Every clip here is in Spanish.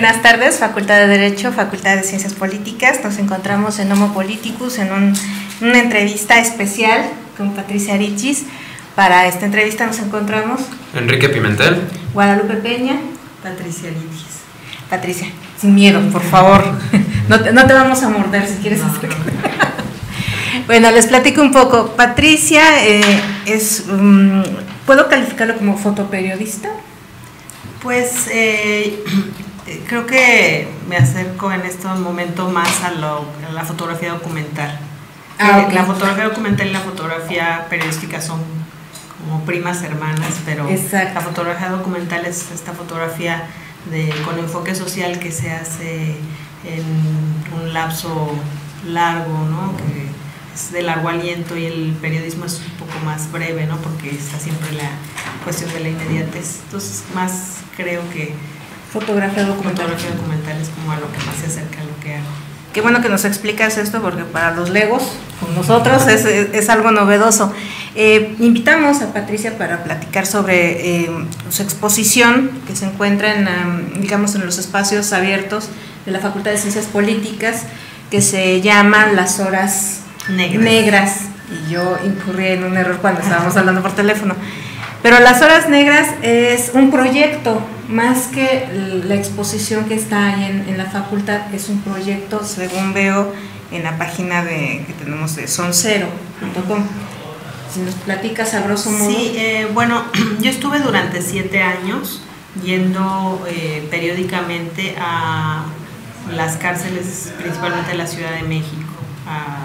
Buenas tardes, Facultad de Derecho, Facultad de Ciencias Políticas. Nos encontramos en Homo Politicus en una entrevista especial con Patricia Arichis. Para esta entrevista nos encontramos Enrique Pimentel, Guadalupe Peña, Patricia Arichis. Patricia, sin miedo, por favor. No te vamos a morder si quieres hacer. Bueno, les platico un poco. Patricia ¿puedo calificarlo como fotoperiodista? Pues creo que me acerco en este momento más a la fotografía documental. Okay. La fotografía documental y la fotografía periodística son como primas hermanas, pero exacto. La fotografía documental es esta fotografía con enfoque social que se hace en un lapso largo, ¿no? Que es de largo aliento, y el periodismo es un poco más breve, ¿no? Porque está siempre la cuestión de la inmediatez. Entonces, más creo que fotografía documental es como a lo que más se acerca a lo que hago. Qué bueno que nos explicas esto, porque para los legos, con nosotros, es algo novedoso. Invitamos a Patricia para platicar sobre su exposición que se encuentra en los espacios abiertos de la Facultad de Ciencias Políticas, que se llama Las Horas Negras. Y yo incurrí en un error cuando estábamos hablando por teléfono. Pero Las Horas Negras es un proyecto, más que la exposición que está ahí en la facultad, es un proyecto, según veo en la página que tenemos de soncero.com. Si nos platicas a grosso modo. Sí, bueno, yo estuve durante 7 años yendo periódicamente a las cárceles, principalmente de la Ciudad de México, a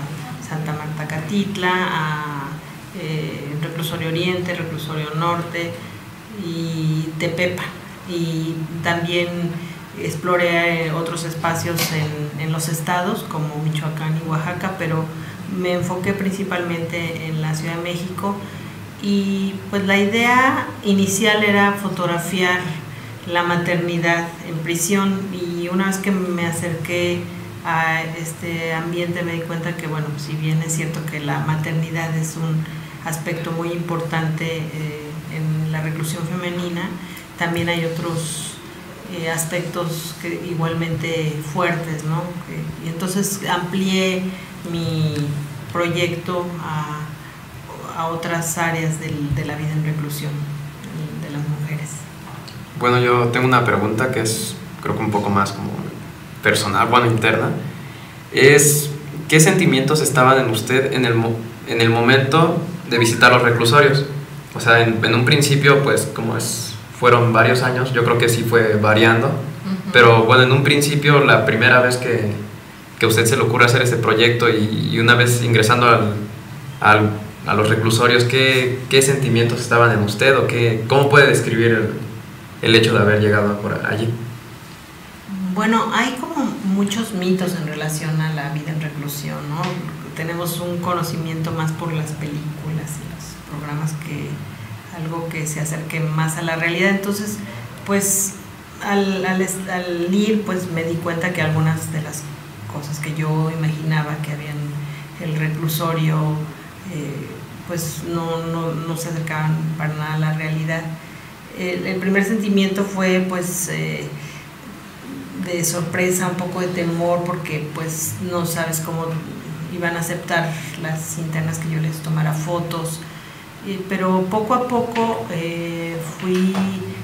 Santa Marta Catitla, a Reclusorio Oriente, Reclusorio Norte y Tepepa, y también exploré otros espacios en los estados como Michoacán y Oaxaca, pero me enfoqué principalmente en la Ciudad de México. Y pues la idea inicial era fotografiar la maternidad en prisión, y una vez que me acerqué a este ambiente me di cuenta que, bueno, si bien es cierto que la maternidad es un aspecto muy importante en la reclusión femenina, también hay otros aspectos que igualmente fuertes, ¿no? Y entonces amplié mi proyecto a otras áreas de la vida en reclusión de las mujeres. Bueno, yo tengo una pregunta que es, creo que un poco más como personal, bueno, interna. ¿Qué sentimientos estaban en usted en el momento de visitar los reclusorios? O sea, en un principio, pues fueron varios años, yo creo que sí fue variando, pero bueno, en un principio, la primera vez que a usted se le ocurre hacer este proyecto y una vez ingresando a los reclusorios, ¿qué sentimientos estaban en usted, o cómo puede describir el hecho de haber llegado por allí? Bueno, hay como muchos mitos en relación a la vida en reclusión, ¿no? Tenemos un conocimiento más por las películas y los programas, que algo que se acerque más a la realidad. Entonces, pues al ir, pues me di cuenta que algunas de las cosas que yo imaginaba que había en el reclusorio, pues no se acercaban para nada a la realidad. El primer sentimiento fue pues de sorpresa, un poco de temor, porque pues no sabes cómo iban a aceptar las internas que yo les tomara fotos, pero poco a poco fui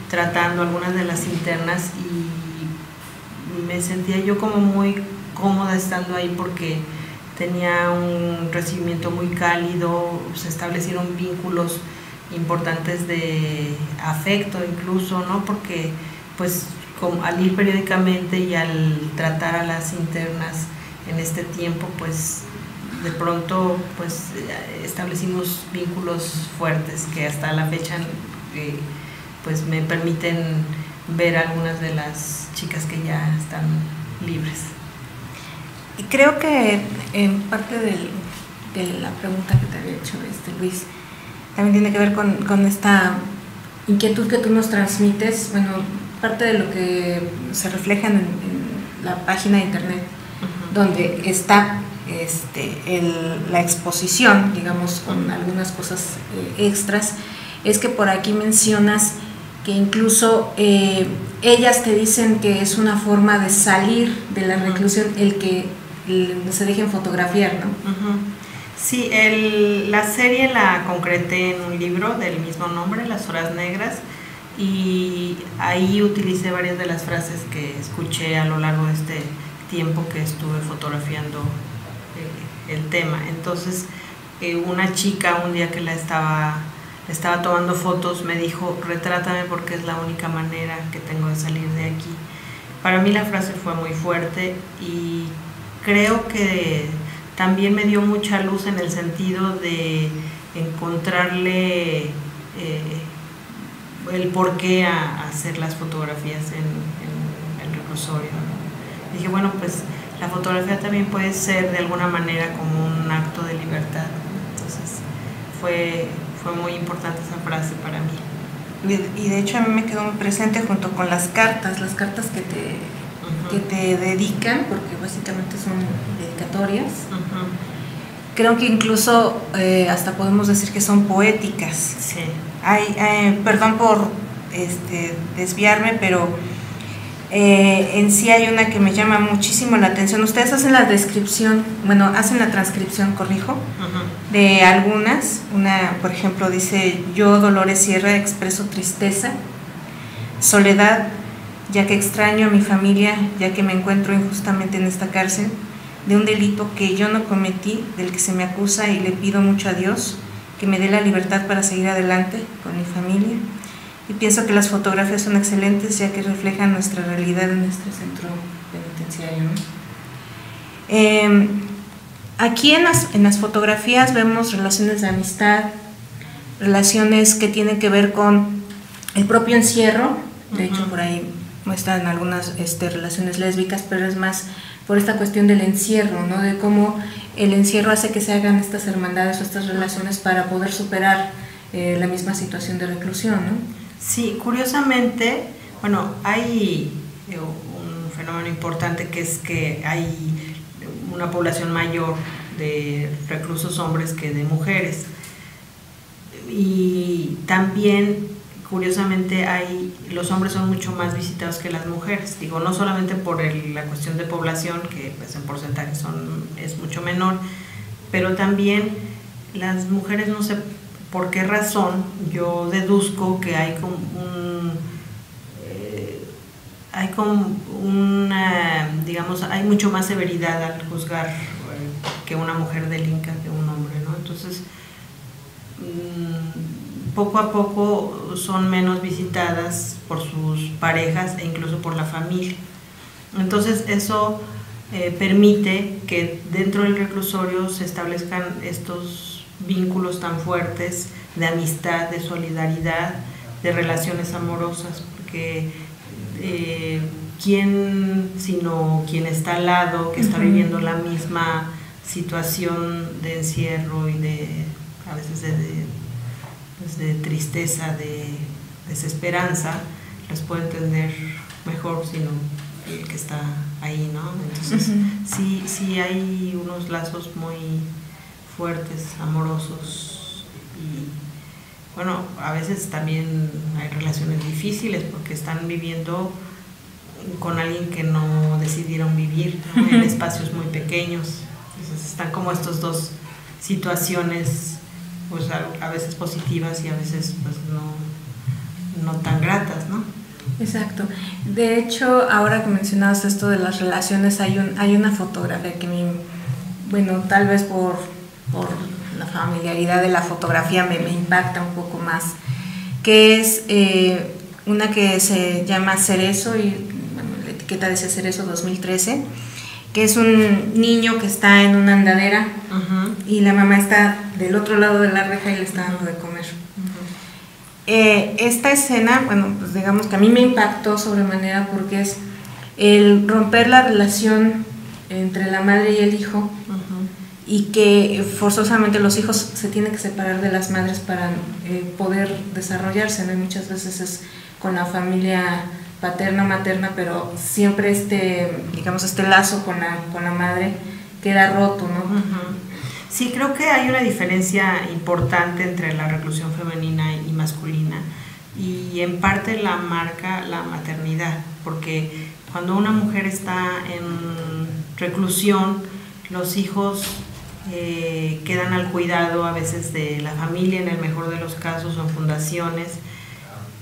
tratando algunas de las internas y me sentía yo como muy cómoda estando ahí, porque tenía un recibimiento muy cálido, se establecieron vínculos importantes de afecto incluso, ¿no? Porque pues al ir periódicamente y al tratar a las internas en este tiempo, pues de pronto pues establecimos vínculos fuertes que hasta la fecha pues me permiten ver algunas de las chicas que ya están libres. Y creo que en parte de la pregunta que te había hecho Luis, también tiene que ver con esta inquietud que tú nos transmites. Bueno, parte de lo que se refleja en la página de internet, donde está la exposición, digamos, con algunas cosas extras, es que por aquí mencionas que incluso ellas te dicen que es una forma de salir de la reclusión el que se dejen fotografiar, ¿no? Sí, la serie la concreté en un libro del mismo nombre, Las Horas Negras, y ahí utilicé varias de las frases que escuché a lo largo de este tiempo que estuve fotografiando el tema. Entonces, una chica un día que la estaba tomando fotos me dijo: retrátame porque es la única manera que tengo de salir de aquí. Para mí la frase fue muy fuerte y creo que también me dio mucha luz en el sentido de encontrarle el porqué a hacer las fotografías en el reclusorio. Dije, bueno, pues la fotografía también puede ser de alguna manera como un acto de libertad. Entonces fue muy importante esa frase para mí. Y de hecho a mí me quedó muy presente junto con las cartas que te dedican, porque básicamente son dedicatorias. Creo que incluso hasta podemos decir que son poéticas. Sí. Perdón por desviarme, pero en sí hay una que me llama muchísimo la atención. Ustedes hacen la descripción, hacen la transcripción, corrijo, de algunas. Una, por ejemplo, dice: yo, Dolores Sierra, expreso tristeza, soledad, ya que extraño a mi familia, ya que me encuentro injustamente en esta cárcel, de un delito que yo no cometí, del que se me acusa, y le pido mucho a Dios que me dé la libertad para seguir adelante con mi familia. Y pienso que las fotografías son excelentes, ya que reflejan nuestra realidad en nuestro centro penitenciario, ¿no? Aquí en las fotografías vemos relaciones de amistad, relaciones que tienen que ver con el propio encierro. De hecho, por ahí muestran algunas relaciones lésbicas, pero es más por esta cuestión del encierro, ¿no? De cómo el encierro hace que se hagan estas hermandades o estas relaciones para poder superar la misma situación de reclusión, ¿no? Sí, curiosamente, hay un fenómeno importante, que es que hay una población mayor de reclusos hombres que de mujeres, y también curiosamente los hombres son mucho más visitados que las mujeres. Digo, no solamente por la cuestión de población, que pues en porcentaje es mucho menor, pero también las mujeres, no sé por qué razón, yo deduzco que hay hay mucho más severidad al juzgar que una mujer delinca que un hombre, ¿no? Entonces, poco a poco son menos visitadas por sus parejas e incluso por la familia. Entonces eso permite que dentro del reclusorio se establezcan estos vínculos tan fuertes de amistad, de solidaridad, de relaciones amorosas, porque ¿quién sino quien está al lado, que está viviendo la misma situación de encierro y a veces de tristeza, de desesperanza, las puede entender mejor sino el que está ahí, ¿no? Entonces sí hay unos lazos muy fuertes, amorosos, y a veces también hay relaciones difíciles porque están viviendo con alguien que no decidieron vivir, ¿no? En espacios muy pequeños. Entonces están como estas dos situaciones, pues a veces positivas y a veces pues no tan gratas, ¿no? Exacto. De hecho, ahora que mencionabas esto de las relaciones, hay una fotografía que tal vez por la familiaridad de la fotografía me impacta un poco más, que es una que se llama Cerezo, y la etiqueta dice Cerezo 2013, que es un niño que está en una andadera y la mamá está del otro lado de la reja y le está dando de comer. Esta escena, pues digamos que a mí me impactó sobremanera porque es el romper la relación entre la madre y el hijo, y que forzosamente los hijos se tienen que separar de las madres para poder desarrollarse, ¿no? Y muchas veces es con la familia paterna, materna, pero siempre este lazo con la madre queda roto, ¿no? Sí, creo que hay una diferencia importante entre la reclusión femenina y masculina, y en parte la marca la maternidad, porque cuando una mujer está en reclusión, los hijos quedan al cuidado a veces de la familia, en el mejor de los casos, o en fundaciones,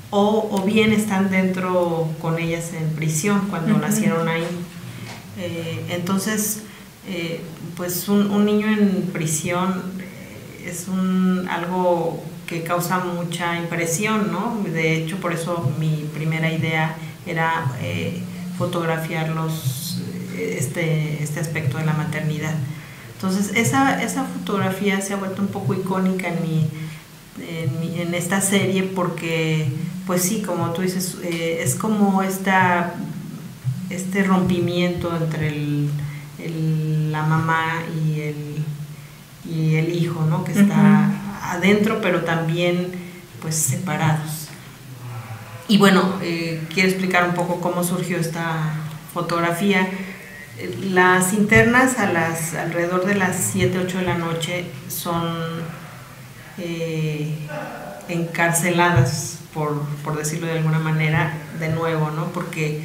o bien están dentro con ellas en prisión cuando nacieron ahí. Entonces, pues un niño en prisión es algo que causa mucha impresión, ¿no? De hecho, por eso mi primera idea era fotografiar este aspecto de la maternidad. Entonces, esa fotografía se ha vuelto un poco icónica en esta serie porque, pues sí, como tú dices, es como este rompimiento entre la mamá y el hijo, ¿no? Que está adentro, pero también pues separados. Y bueno, quiero explicar un poco cómo surgió esta fotografía. Las internas alrededor de las 7, 8 de la noche son encarceladas, por decirlo de alguna manera, de nuevo, ¿no? Porque,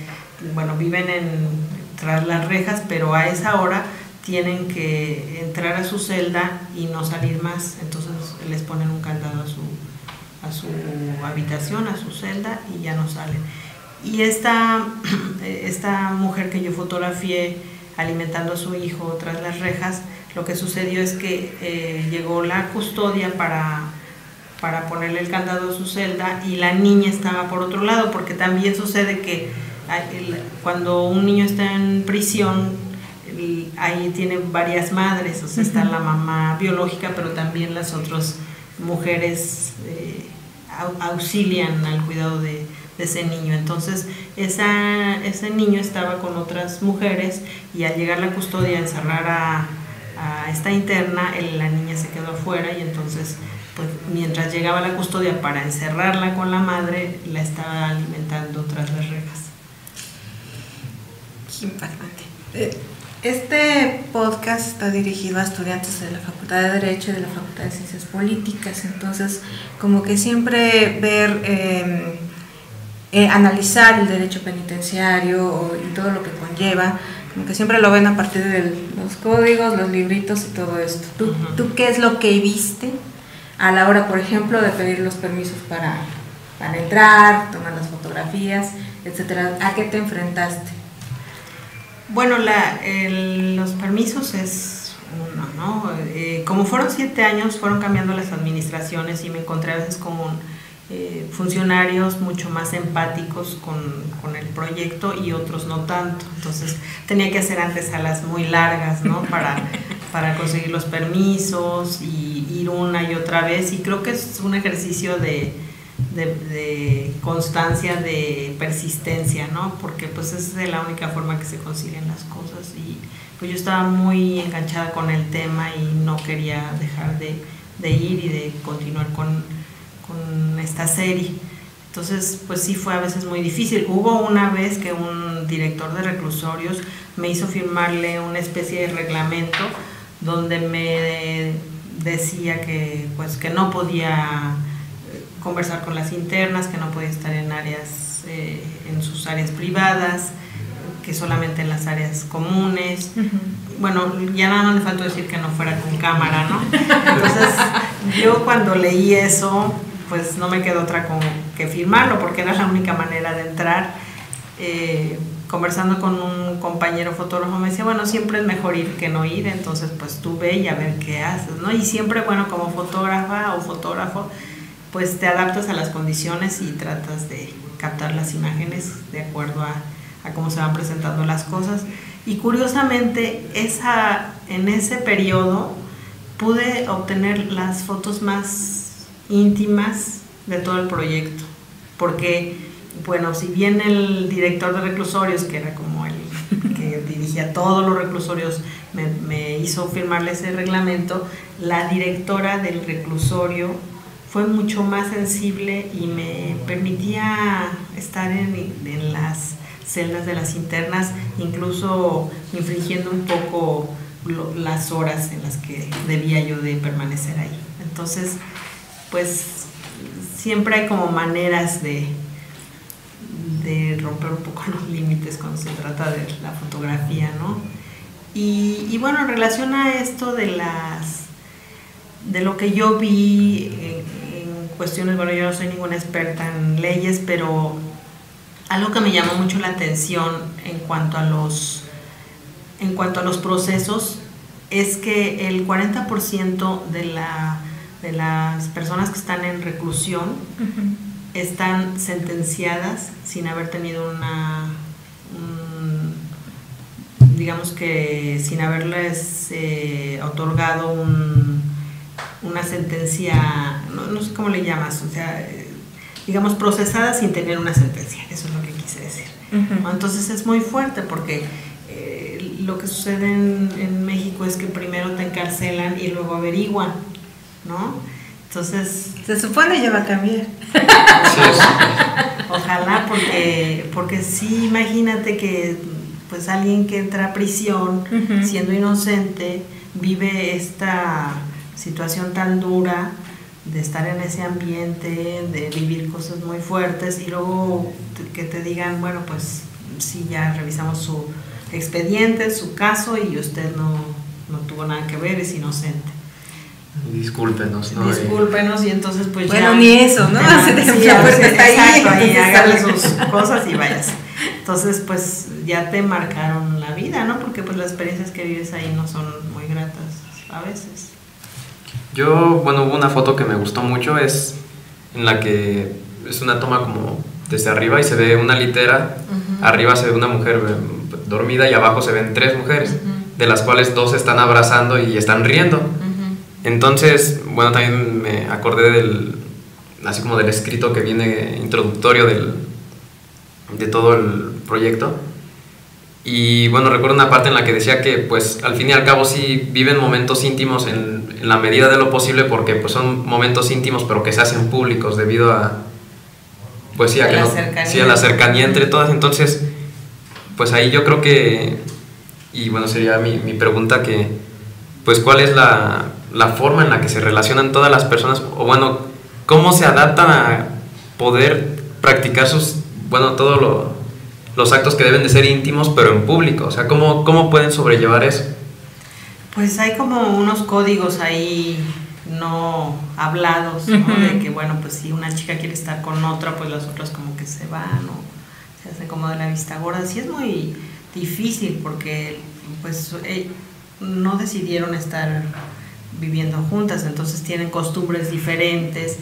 bueno, viven tras las rejas, pero a esa hora tienen que entrar a su celda y no salir más. Entonces les ponen un candado a su habitación, a su celda, y ya no salen. Y esta mujer que yo fotografié alimentando a su hijo tras las rejas, lo que sucedió es que llegó la custodia para ponerle el candado a su celda, y la niña estaba por otro lado, porque también sucede que cuando un niño está en prisión, ahí tiene varias madres, o sea, está la mamá biológica, pero también las otras mujeres auxilian al cuidado de ese niño. Entonces ese niño estaba con otras mujeres, y al llegar la custodia a encerrar a esta interna, la niña se quedó afuera, y entonces pues mientras llegaba la custodia para encerrarla con la madre, la estaba alimentando tras las rejas. Qué impactante. Este podcast está dirigido a estudiantes de la Facultad de Derecho y de la Facultad de Ciencias Políticas, entonces como que siempre ver, analizar el derecho penitenciario y todo lo que conlleva, como que siempre lo ven a partir de los códigos, los libritos y todo esto. ¿Tú qué es lo que viste a la hora, por ejemplo, de pedir los permisos para entrar, tomar las fotografías, etcétera? ¿A qué te enfrentaste? Bueno, los permisos es uno, ¿no? Como fueron 7 años, fueron cambiando las administraciones, y me encontré a veces con funcionarios mucho más empáticos con el proyecto y otros no tanto. Entonces tenía que hacer antesalas muy largas, ¿no? para conseguir los permisos y ir una y otra vez, y creo que es un ejercicio de constancia, de persistencia, ¿no? Porque pues es de la única forma que se consiguen las cosas, y pues yo estaba muy enganchada con el tema y no quería dejar de ir y de continuar con esta serie. Entonces pues sí, fue a veces muy difícil. Hubo una vez que un director de reclusorios me hizo firmarle una especie de reglamento donde me decía que no podía conversar con las internas, que no podía estar en sus áreas privadas, que solamente en las áreas comunes. Bueno, ya nada más me faltó decir que no fuera con cámara, ¿no? Entonces yo cuando leí eso, pues no me quedó otra que firmarlo, porque era la única manera de entrar. Conversando con un compañero fotógrafo me decía, bueno, siempre es mejor ir que no ir, entonces pues tú ve y a ver qué haces, ¿no? Y siempre, bueno, como fotógrafa o fotógrafo, pues te adaptas a las condiciones y tratas de captar las imágenes de acuerdo a cómo se van presentando las cosas. Y curiosamente, en ese periodo pude obtener las fotos más íntimas de todo el proyecto, porque, bueno, si bien el director de reclusorios, que era como el que dirigía todos los reclusorios, me hizo firmarle ese reglamento, la directora del reclusorio fue mucho más sensible y me permitía estar en las celdas de las internas, incluso infringiendo un poco las horas en las que debía yo de permanecer ahí. Entonces, pues siempre hay como maneras de romper un poco los límites cuando se trata de la fotografía, ¿no? Y bueno, en relación a esto de lo que yo vi en cuestiones, bueno, yo no soy ninguna experta en leyes, pero algo que me llamó mucho la atención en cuanto a los procesos es que el 40% de las personas que están en reclusión están sentenciadas sin haber tenido digamos que sin haberles otorgado una sentencia, no sé cómo le llamas, o sea, digamos procesada sin tener una sentencia, eso es lo que quise decir. Entonces es muy fuerte porque lo que sucede en México es que primero te encarcelan y luego averiguan, ¿no? Entonces se supone ya va a cambiar. Ojalá, porque sí, imagínate que pues alguien que entra a prisión siendo inocente vive esta situación tan dura de estar en ese ambiente, de vivir cosas muy fuertes y luego que te digan, bueno, pues sí, ya revisamos su expediente, su caso y usted no tuvo nada que ver, es inocente. Discúlpenos, ¿no? Discúlpenos, y entonces pues bueno, ya... ni eso, ¿no? Sí, ahí agarre sus cosas y vayas. Entonces pues ya te marcaron la vida, ¿no? Porque pues las experiencias que vives ahí no son muy gratas a veces. Bueno, hubo una foto que me gustó mucho, es en la que es una toma como desde arriba y se ve una litera, arriba se ve una mujer dormida y abajo se ven 3 mujeres, de las cuales 2 están abrazando y están riendo. Entonces, bueno, también me acordé así como del escrito que viene introductorio de todo el proyecto. Y bueno, recuerdo una parte en la que decía que pues al fin y al cabo sí viven momentos íntimos en la medida de lo posible, porque pues son momentos íntimos pero que se hacen públicos debido a pues sí, a la cercanía entre todas. Entonces pues ahí yo creo que, y bueno, sería mi pregunta, que pues cuál es la forma en la que se relacionan todas las personas, o bueno, cómo se adaptan a poder practicar todos los actos que deben de ser íntimos pero en público, o sea, ¿cómo pueden sobrellevar eso? Pues hay como unos códigos ahí no hablados, ¿no? De que bueno, pues si una chica quiere estar con otra, pues las otras como que se van o se hacen como de la vista gorda. Sí es muy difícil porque pues no decidieron estar viviendo juntas, entonces tienen costumbres diferentes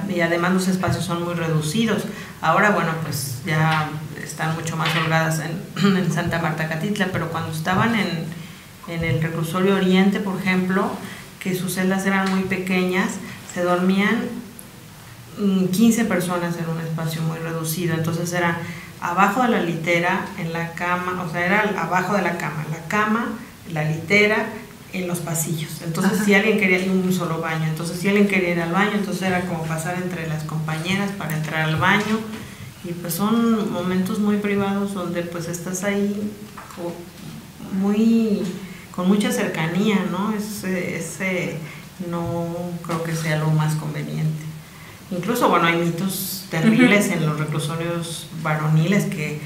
y además los espacios son muy reducidos. Ahora bueno, pues ya están mucho más holgadas en Santa Marta Catitla, pero cuando estaban en el reclusorio Oriente, por ejemplo, que sus celdas eran muy pequeñas, se dormían 15 personas en un espacio muy reducido, entonces era abajo de la litera, en la cama, o sea, era abajo de la cama, la litera, en los pasillos. Entonces si alguien quería ir a un solo baño, entonces si alguien quería ir al baño, entonces era como pasar entre las compañeras para entrar al baño, y pues son momentos muy privados donde pues estás ahí con mucha cercanía, ¿no? Ese no creo que sea lo más conveniente. Incluso, bueno, hay mitos terribles en los reclusorios varoniles que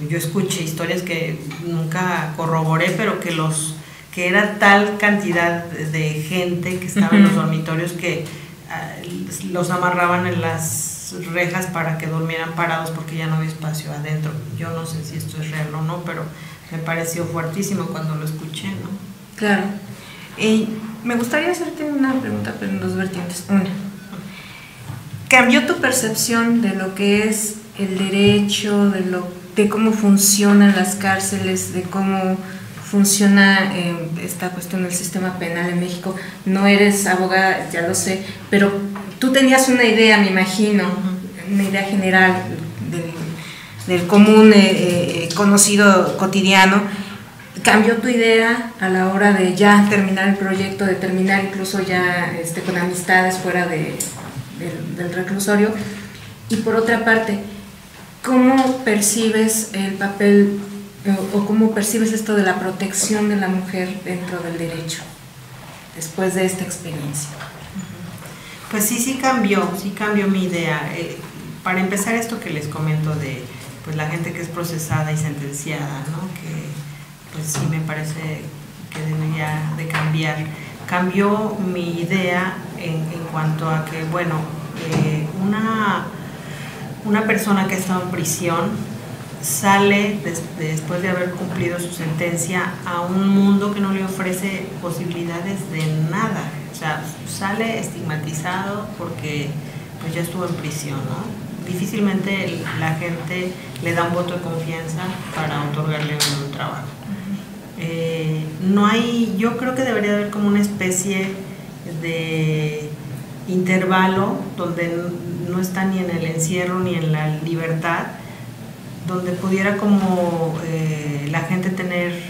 yo escuché historias que nunca corroboré, pero que era tal cantidad de gente que estaba en los dormitorios que los amarraban en las rejas para que durmieran parados porque ya no había espacio adentro. Yo no sé si esto es real o no, pero me pareció fuertísimo cuando lo escuché, ¿no? Claro. Me gustaría hacerte una pregunta, pero en 2 vertientes. Una, ¿cambió tu percepción de lo que es el derecho, de cómo funcionan las cárceles, de cómo funciona esta cuestión del sistema penal en México? No eres abogada, ya lo sé, pero tú tenías una idea, me imagino, una idea general del común conocido cotidiano. ¿Cambió tu idea a la hora de ya terminar el proyecto, de terminar incluso ya con amistades fuera del reclusorio? Y por otra parte, ¿cómo percibes el papel o cómo percibes esto de la protección de la mujer dentro del derecho después de esta experiencia? Pues sí cambió mi idea. Para empezar, esto que les comento de pues la gente que es procesada y sentenciada, ¿no? Que pues sí me parece que debería de cambiar. Cambió mi idea en cuanto a que, bueno, una persona que ha estado en prisión sale después de haber cumplido su sentencia a un mundo que no le ofrece posibilidades de nada. O sea, sale estigmatizado porque pues ya estuvo en prisión, ¿no? Difícilmente la gente le da un voto de confianza para otorgarle un trabajo. No hay, yo creo que debería haber como una especie de intervalo donde no está ni en el encierro ni en la libertad, donde pudiera como la gente tener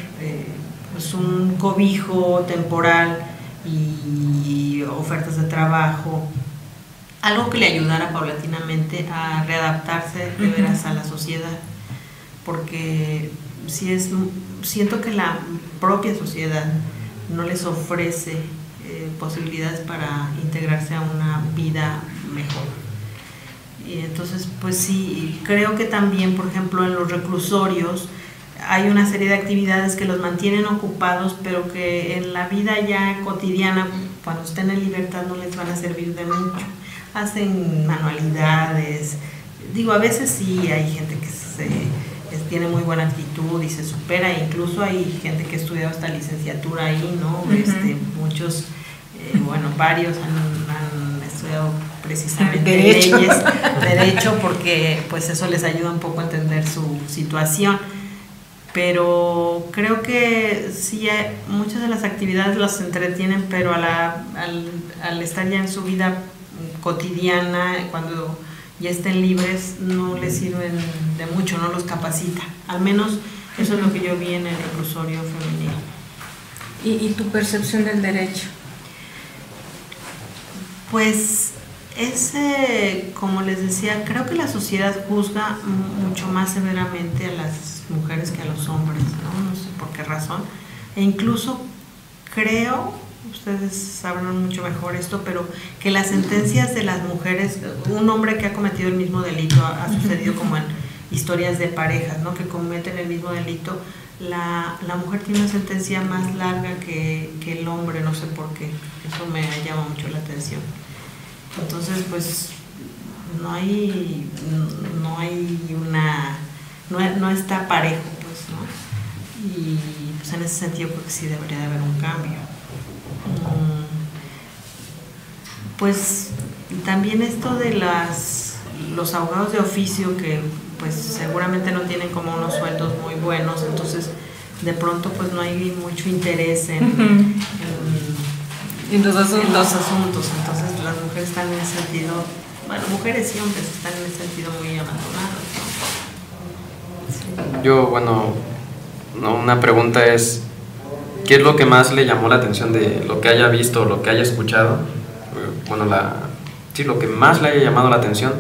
pues un cobijo temporal y ofertas de trabajo, algo que le ayudara paulatinamente a readaptarse de veras a la sociedad, porque siento que la propia sociedad no les ofrece posibilidades para integrarse a una vida mejor. Y entonces, pues sí, creo que también, por ejemplo, en los reclusorios hay una serie de actividades que los mantienen ocupados, pero que en la vida ya cotidiana, cuando estén en libertad, no les van a servir de mucho. Hacen manualidades, digo, a veces sí hay gente que tiene muy buena actitud y se supera, incluso hay gente que ha estudiado hasta licenciatura ahí, ¿no? Muchos, bueno, varios han estudiado precisamente derecho, porque pues eso les ayuda un poco a entender su situación. Pero creo que sí, muchas de las actividades las entretienen, pero al estar ya en su vida cotidiana, cuando ya estén libres, no les sirven de mucho, no los capacita. Al menos eso es lo que yo vi en el reclusorio femenino. ¿Y tu percepción del derecho? Pues como les decía, creo que la sociedad juzga mucho más severamente a las mujeres que a los hombres, ¿no? No sé por qué razón. E incluso creo, ustedes sabrán mucho mejor esto, pero que las sentencias de las mujeres, un hombre que ha cometido el mismo delito, ha sucedido como en historias de parejas, ¿no? Que cometen el mismo delito, la mujer tiene una sentencia más larga que el hombre, no sé por qué, eso me llama mucho la atención. Entonces, pues no está parejo, pues, ¿no? Y pues en ese sentido creo que sí debería de haber un cambio. Pues también esto de los abogados de oficio, que pues seguramente no tienen como unos sueldos muy buenos, entonces de pronto pues no hay mucho interés en los asuntos. Entonces las mujeres están en ese sentido, bueno, mujeres y hombres están en ese sentido muy abandonados, ¿no? Sí. Yo, bueno, una pregunta es, ¿qué es lo que más le llamó la atención de lo que haya visto o lo que haya escuchado? Bueno, lo que más le haya llamado la atención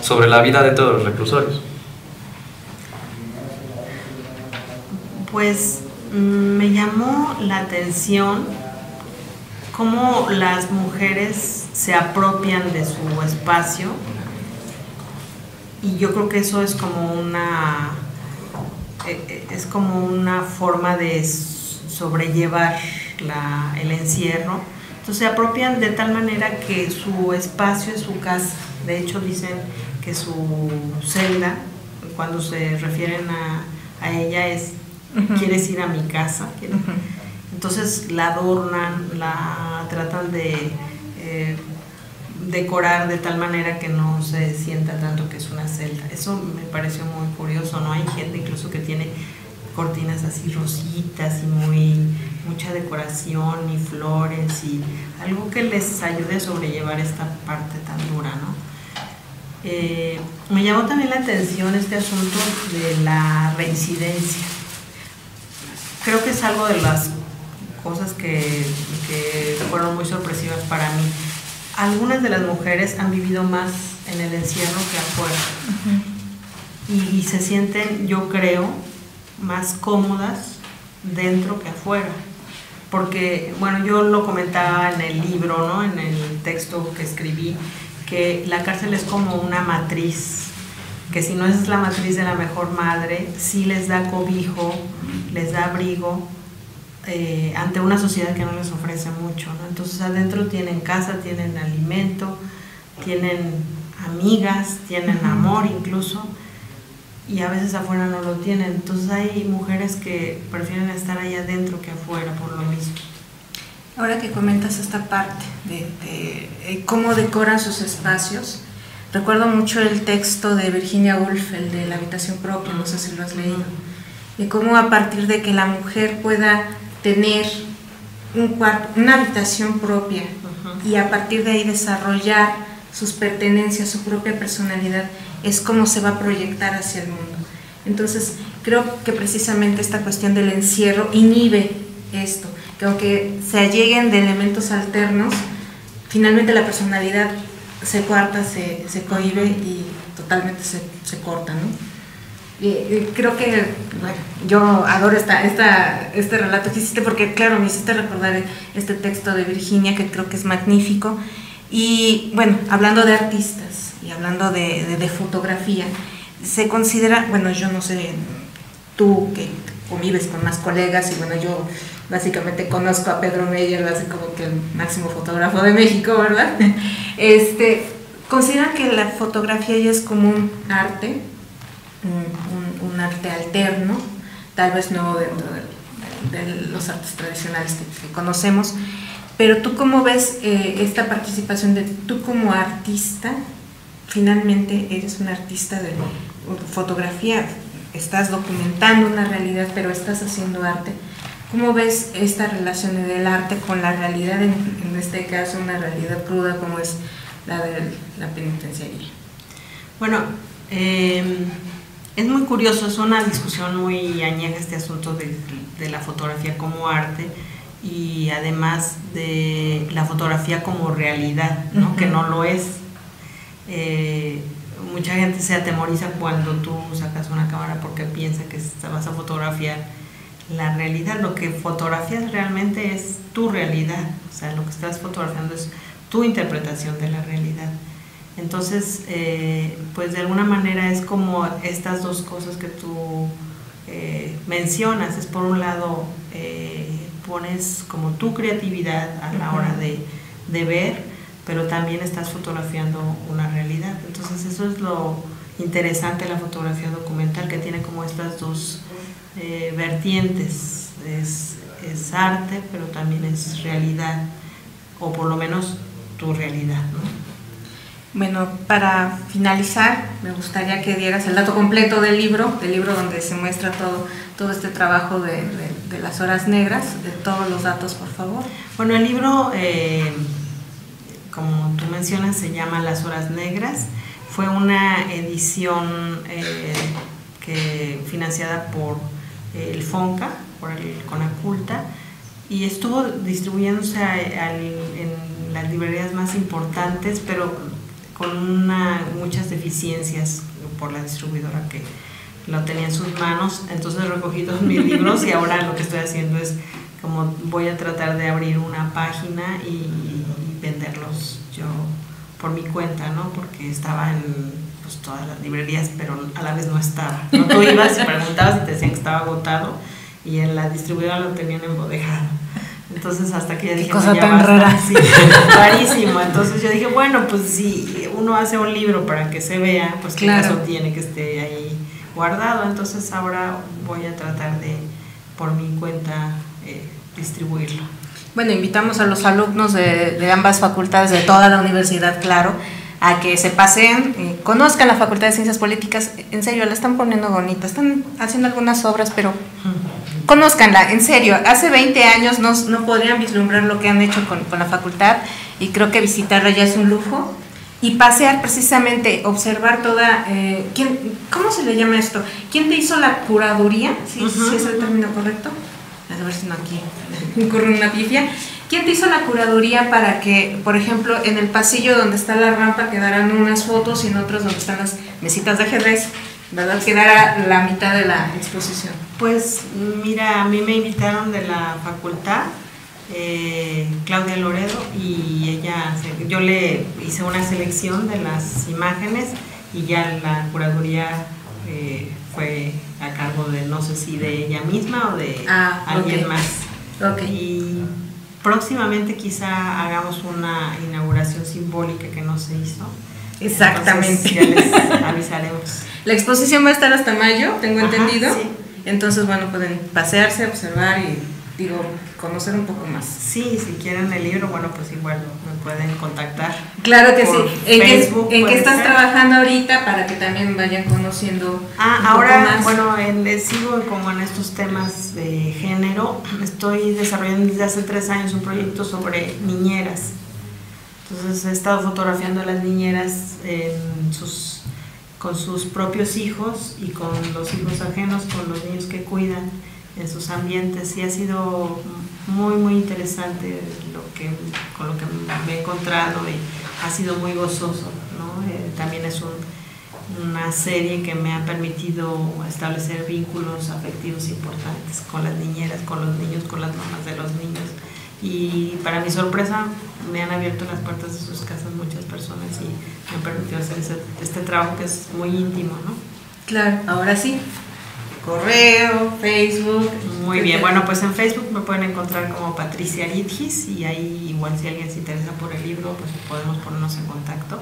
sobre la vida de todos los reclusorios. Pues me llamó la atención cómo las mujeres se apropian de su espacio, y yo creo que eso es como una forma de sobrellevar el encierro. Entonces se apropian de tal manera que su espacio es su casa. De hecho dicen que su celda, cuando se refieren a ella, es ¿quieres ir a mi casa? Entonces la adornan, la tratan de decorar de tal manera que no se sienta tanto que es una celda. Eso me pareció muy curioso, ¿no? Hay gente incluso que tiene cortinas así rositas y mucha decoración y flores, y algo que les ayude a sobrellevar esta parte tan dura, ¿no? Me llamó también la atención este asunto de la reincidencia. Creo que es algo de las cosas que fueron muy sorpresivas para mí. Algunas de las mujeres han vivido más en el encierro que afuera, y se sienten, yo creo, más cómodas dentro que afuera, porque, bueno, yo lo comentaba en el libro, ¿no? En el texto que escribí, que la cárcel es como una matriz, que si no es la matriz de la mejor madre, sí les da cobijo, les da abrigo ante una sociedad que no les ofrece mucho, ¿no? Entonces adentro tienen casa, tienen alimento, tienen amigas, tienen amor incluso, y a veces afuera no lo tienen. Entonces hay mujeres que prefieren estar ahí adentro que afuera por lo mismo. Ahora que comentas esta parte de cómo decoran sus espacios, recuerdo mucho el texto de Virginia Woolf, el de la habitación propia, no sé si lo has leído, de cómo a partir de que la mujer pueda tener un cuarto, una habitación propia, y a partir de ahí desarrollar sus pertenencias, su propia personalidad, es como se va a proyectar hacia el mundo. Entonces creo que precisamente esta cuestión del encierro inhibe esto, que aunque se alleguen de elementos alternos, finalmente la personalidad se coarta, se cohíbe y totalmente se corta, ¿no? Creo que, bueno, yo adoro este relato que hiciste, porque claro, me hiciste recordar este texto de Virginia, que creo que es magnífico. Y bueno, hablando de artistas y hablando de fotografía, se considera, bueno, yo no sé, tú que convives con más colegas, y bueno, yo básicamente conozco a Pedro Meyer, así como que el máximo fotógrafo de México, ¿verdad? Consideran que la fotografía ya es como un arte, un arte alterno, tal vez no dentro de los artes tradicionales que conocemos, pero tú cómo ves esta participación de tú como artista. Finalmente eres un artista de fotografía, estás documentando una realidad, pero estás haciendo arte. ¿Cómo ves esta relación del arte con la realidad, en este caso una realidad cruda como es la de la penitenciaría? Bueno, es muy curioso, es una discusión muy añeja este asunto de la fotografía como arte, y además de la fotografía como realidad, ¿no? Que no lo es. Mucha gente se atemoriza cuando tú sacas una cámara porque piensa que vas a fotografiar la realidad. Lo que fotografías realmente es tu realidad, o sea, lo que estás fotografiando es tu interpretación de la realidad. Entonces, pues de alguna manera es como estas dos cosas que tú mencionas. Es por un lado, pones como tu creatividad a la hora de ver, pero también estás fotografiando una realidad. Entonces eso es lo interesante de la fotografía documental, que tiene como estas dos vertientes. Es arte, pero también es realidad, o por lo menos tu realidad, ¿no? Bueno, para finalizar, me gustaría que dieras el dato completo del libro donde se muestra todo este trabajo de las horas negras, de todos los datos, por favor. Bueno, el libro, como tú mencionas, se llama Las Horas Negras. Fue una edición financiada por el FONCA, por el CONACULTA, y estuvo distribuyéndose en las librerías más importantes, pero con muchas deficiencias por la distribuidora que lo tenía en sus manos. Entonces recogí todos mis libros, y ahora lo que estoy haciendo es como voy a tratar de abrir una página y venderlos yo por mi cuenta, ¿no? Porque estaba en pues, todas las librerías, pero a la vez no estaba, ¿no? Tú ibas y preguntabas y te decían que estaba agotado, y en la distribuidora lo tenían embodejado. Entonces hasta que ya dije, cosa no, ya tan basta. rara. Sí, rarísimo. Entonces yo dije, bueno, pues si uno hace un libro para que se vea, pues qué caso tiene que esté ahí guardado. Entonces ahora voy a tratar de, por mi cuenta, distribuirlo. Bueno, invitamos a los alumnos de ambas facultades, de toda la universidad, claro, a que se paseen, conozcan la Facultad de Ciencias Políticas. En serio, la están poniendo bonita, están haciendo algunas obras, pero conózcanla, en serio. Hace 20 años no podrían vislumbrar lo que han hecho con la facultad, y creo que visitarla ya es un lujo. Y pasear, precisamente, observar toda... ¿cómo se le llama esto? ¿Quién te hizo la curaduría? ¿Sí es el término correcto? A ver si no aquí me ocurre una pifia. ¿Quién te hizo la curaduría para que, por ejemplo, en el pasillo donde está la rampa quedaran unas fotos, y en otros donde están las mesitas de ajedrez, ¿verdad?, quedara la mitad de la exposición? Pues mira, a mí me invitaron de la facultad, Claudia Loredo, y yo le hice una selección de las imágenes y ya la curaduría fue a cargo de, no sé si de ella misma o de alguien más. Y próximamente quizá hagamos una inauguración simbólica que no se hizo. Exactamente. Entonces, ya les avisaremos. La exposición va a estar hasta mayo, tengo entendido. Sí. Entonces, bueno, pueden pasearse, observar y, conocer un poco más. Sí, si quieren el libro, bueno, pues igual me pueden contactar. Claro que sí. Facebook, ¿En qué estás ser trabajando ahorita para que también vayan conociendo un ahora, poco más? Bueno, sigo como en estos temas de género. Estoy desarrollando desde hace 3 años un proyecto sobre niñeras. Entonces he estado fotografiando a las niñeras con sus propios hijos y con los hijos ajenos, con los niños que cuidan en sus ambientes, y ha sido muy muy interesante con lo que me he encontrado, y ha sido muy gozoso, ¿no? También es una serie que me ha permitido establecer vínculos afectivos importantes con las niñeras, con los niños, con las mamás de los niños, y para mi sorpresa me han abierto las puertas de sus casas muchas personas y me han permitido hacer este trabajo que es muy íntimo, ¿no? Claro, ahora sí. Correo, Facebook. Muy bien, bueno, pues en Facebook me pueden encontrar como Patricia Aridgis, y ahí igual si alguien se interesa por el libro, pues podemos ponernos en contacto.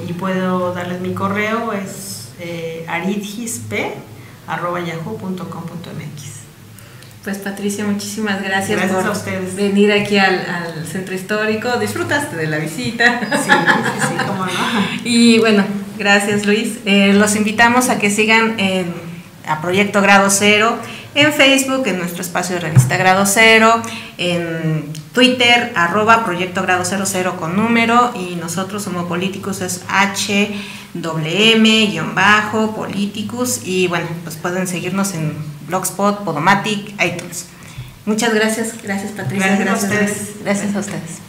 Y puedo darles mi correo, es aridgisp@yahoo.com.mx. Pues Patricia, muchísimas gracias a por ustedes. venir aquí al Centro Histórico. ¿Disfrutaste de la visita? Sí, cómo no. Y bueno, gracias Luis. Los invitamos a que sigan a Proyecto Grado Cero en Facebook, en nuestro espacio de revista Grado Cero, en Twitter, @Proyecto Grado 00 con número, y nosotros Homopolíticos es HWM_Politicus, y bueno, pues pueden seguirnos en Blogspot, Podomatic, iTunes. Muchas gracias, Patricia. Gracias a ustedes. Gracias a ustedes.